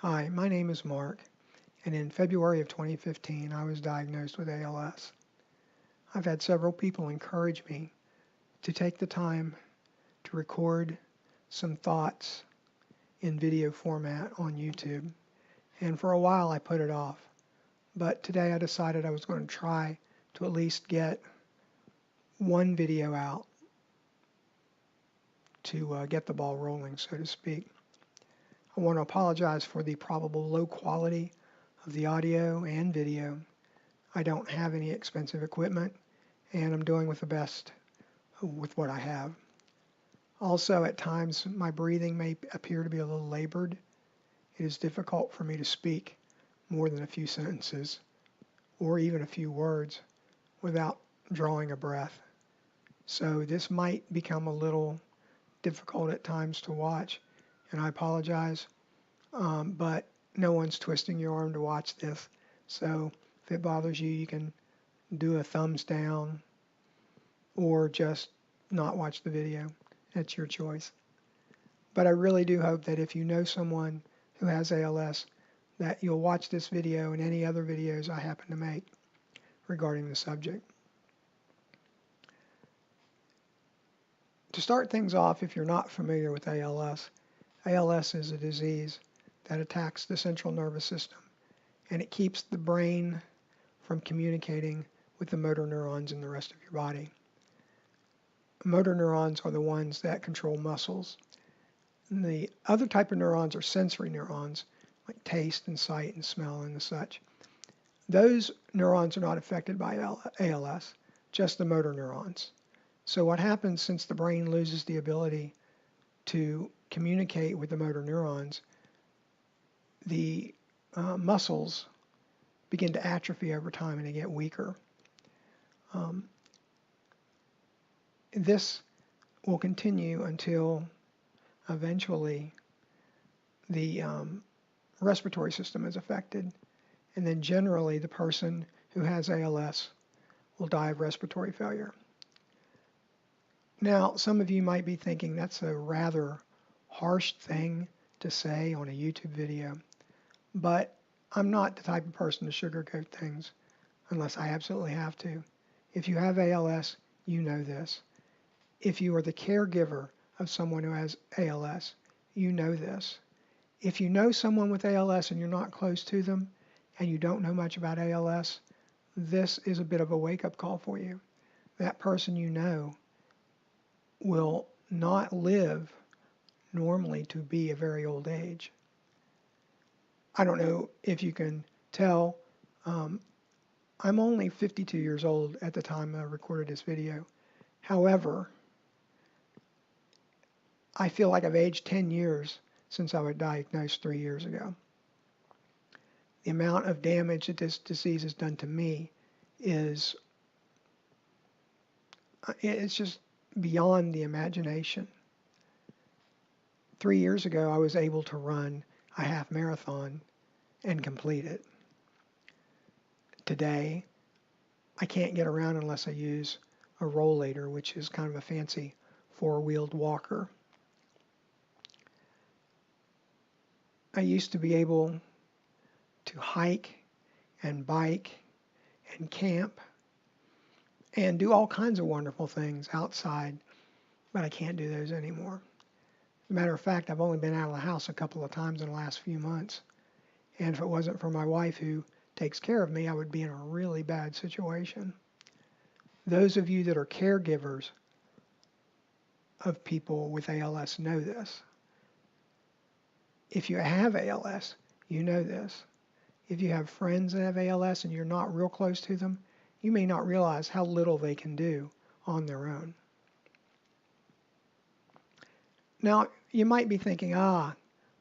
Hi, my name is Mark, and in February of 2015, I was diagnosed with ALS. I've had several people encourage me to take the time to record some thoughts in video format on YouTube, and for a while I put it off. But today I decided I was going to try to at least get one video out to get the ball rolling, so to speak. I want to apologize for the probable low quality of the audio and video. I don't have any expensive equipment, and I'm doing with the best with what I have. Also, at times, my breathing may appear to be a little labored. It is difficult for me to speak more than a few sentences or even a few words without drawing a breath. So this might become a little difficult at times to watch, and I apologize, but no one's twisting your arm to watch this. So if it bothers you, you can do a thumbs down or just not watch the video. That's your choice. But I really do hope that if you know someone who has ALS, that you'll watch this video and any other videos I happen to make regarding the subject. To start things off, if you're not familiar with ALS, ALS is a disease that attacks the central nervous system, and it keeps the brain from communicating with the motor neurons in the rest of your body. Motor neurons are the ones that control muscles. And the other type of neurons are sensory neurons, like taste and sight and smell and such. Those neurons are not affected by ALS, just the motor neurons. So what happens since the brain loses the ability to communicate with the motor neurons, the muscles begin to atrophy over time and they get weaker. This will continue until eventually the respiratory system is affected, and then generally the person who has ALS will die of respiratory failure. Now, some of you might be thinking that's a rather harsh thing to say on a YouTube video, but I'm not the type of person to sugarcoat things unless I absolutely have to. If you have ALS, you know this. If you are the caregiver of someone who has ALS, you know this. If you know someone with ALS and you're not close to them and you don't know much about ALS, this is a bit of a wake-up call for you. That person you know will not live normally to be a very old age. I don't know if you can tell, I'm only 52 years old at the time I recorded this video. However, I feel like I've aged 10 years since I was diagnosed 3 years ago. The amount of damage that this disease has done to me is, it's just beyond the imagination. 3 years ago, I was able to run a half marathon and complete it. Today, I can't get around unless I use a rollator, which is kind of a fancy four-wheeled walker. I used to be able to hike and bike and camp and do all kinds of wonderful things outside, but I can't do those anymore. As a matter of fact, I've only been out of the house a couple of times in the last few months, and if it wasn't for my wife who takes care of me, I would be in a really bad situation. Those of you that are caregivers of people with ALS know this. If you have ALS, you know this. If you have friends that have ALS and you're not real close to them, you may not realize how little they can do on their own. Now, you might be thinking,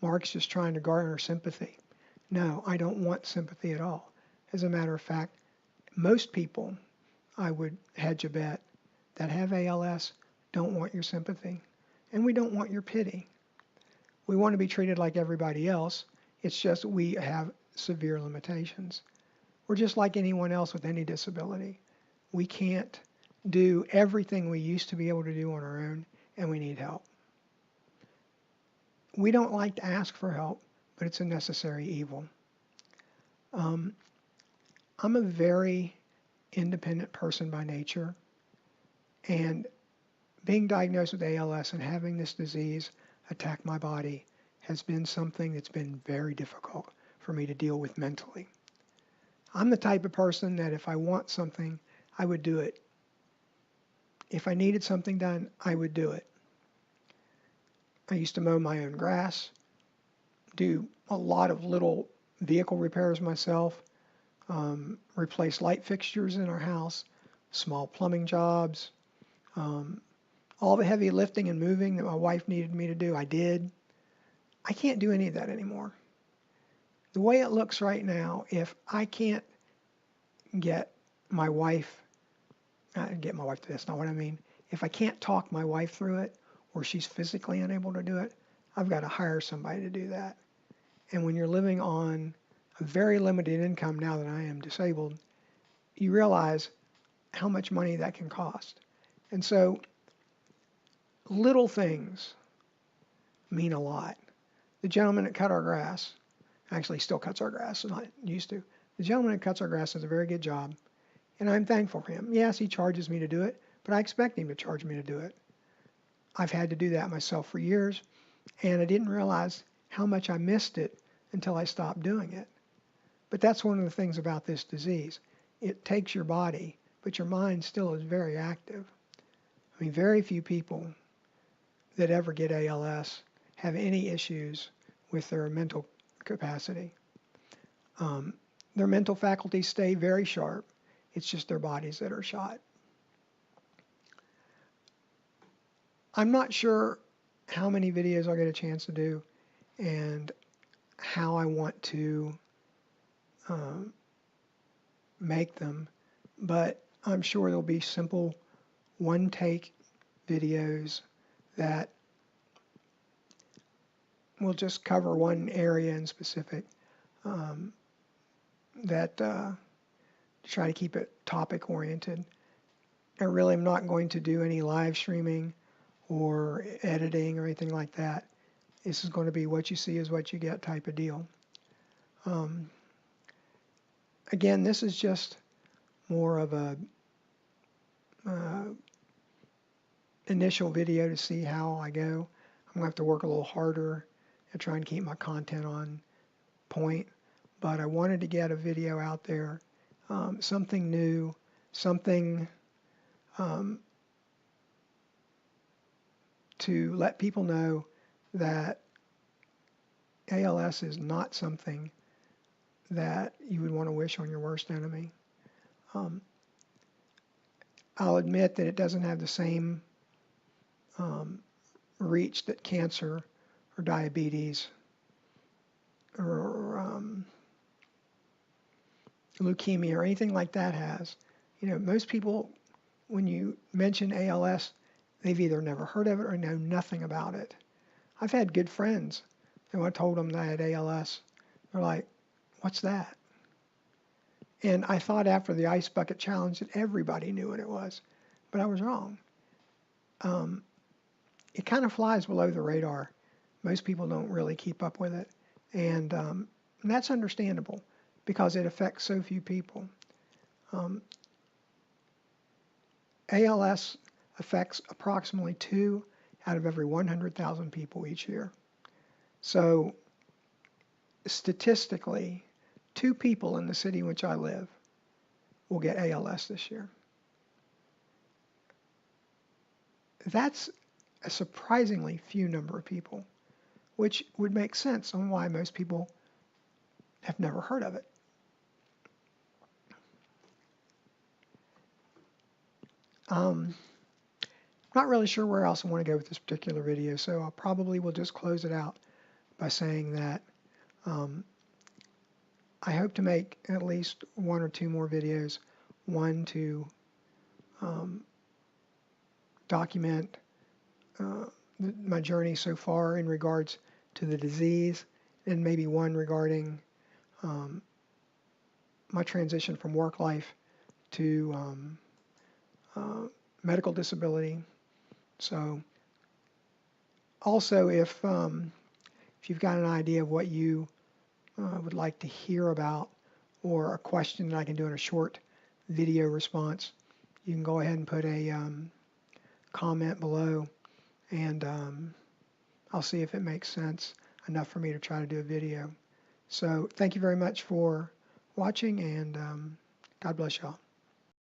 Mark's just trying to garner sympathy. No, I don't want sympathy at all. As a matter of fact, most people, I would hedge a bet, that have ALS don't want your sympathy. And we don't want your pity. We want to be treated like everybody else. It's just we have severe limitations. We're just like anyone else with any disability. We can't do everything we used to be able to do on our own, and we need help. We don't like to ask for help, but it's a necessary evil. Um, I'm a very independent person by nature, and being diagnosed with ALS and having this disease attack my body has been something that's been very difficult for me to deal with mentally. I'm the type of person that if I want something, I would do it. If I needed something done, I would do it. I used to mow my own grass, do a lot of little vehicle repairs myself, replace light fixtures in our house, small plumbing jobs, all the heavy lifting and moving that my wife needed me to do, I did. I can't do any of that anymore. The way it looks right now, if I can't get my wife, that's not what I mean. If I can't talk my wife through it, or she's physically unable to do it, I've got to hire somebody to do that. And when you're living on a very limited income now that I am disabled, you realize how much money that can cost. And so little things mean a lot. The gentleman that cut our grass, actually still cuts our grass, not used to. The gentleman that cuts our grass does a very good job, and I'm thankful for him. Yes, he charges me to do it, but I expect him to charge me to do it. I've had to do that myself for years, and I didn't realize how much I missed it until I stopped doing it. But that's one of the things about this disease. It takes your body, but your mind still is very active. I mean, very few people that ever get ALS have any issues with their mental capacity. Their mental faculties stay very sharp. It's just their bodies that are shot. I'm not sure how many videos I'll get a chance to do and how I want to make them, but I'm sure there'll be simple one-take videos that will just cover one area in specific, that try to keep it topic oriented. I really am not going to do any live streaming or editing or anything like that. This is going to be what you see is what you get type of deal. Again, this is just more of a initial video to see how I go. I'm going to have to work a little harder at trying to keep my content on point, but I wanted to get a video out there, something new, something to let people know that ALS is not something that you would want to wish on your worst enemy. I'll admit that it doesn't have the same reach that cancer or diabetes or leukemia or anything like that has. You know, most people, when you mention ALS, they've either never heard of it or know nothing about it. I've had good friends that when I told them that I had ALS, they're like, "What's that?" And I thought after the ice bucket challenge that everybody knew what it was, but I was wrong. It kind of flies below the radar. Most people don't really keep up with it, and that's understandable because it affects so few people. ALS affects approximately 2 out of every 100,000 people each year. So statistically, 2 people in the city in which I live will get ALS this year. That's a surprisingly few number of people, which would make sense on why most people have never heard of it. Not really sure where else I want to go with this particular video, so I probably will just close it out by saying that I hope to make at least 1 or 2 more videos, one to document my journey so far in regards to the disease, and maybe one regarding my transition from work life to medical disability. So also if if you've got an idea of what you would like to hear about, or a question that I can do in a short video response, you can go ahead and put a comment below, and I'll see if it makes sense enough for me to try to do a video. So thank you very much for watching, and God bless y'all.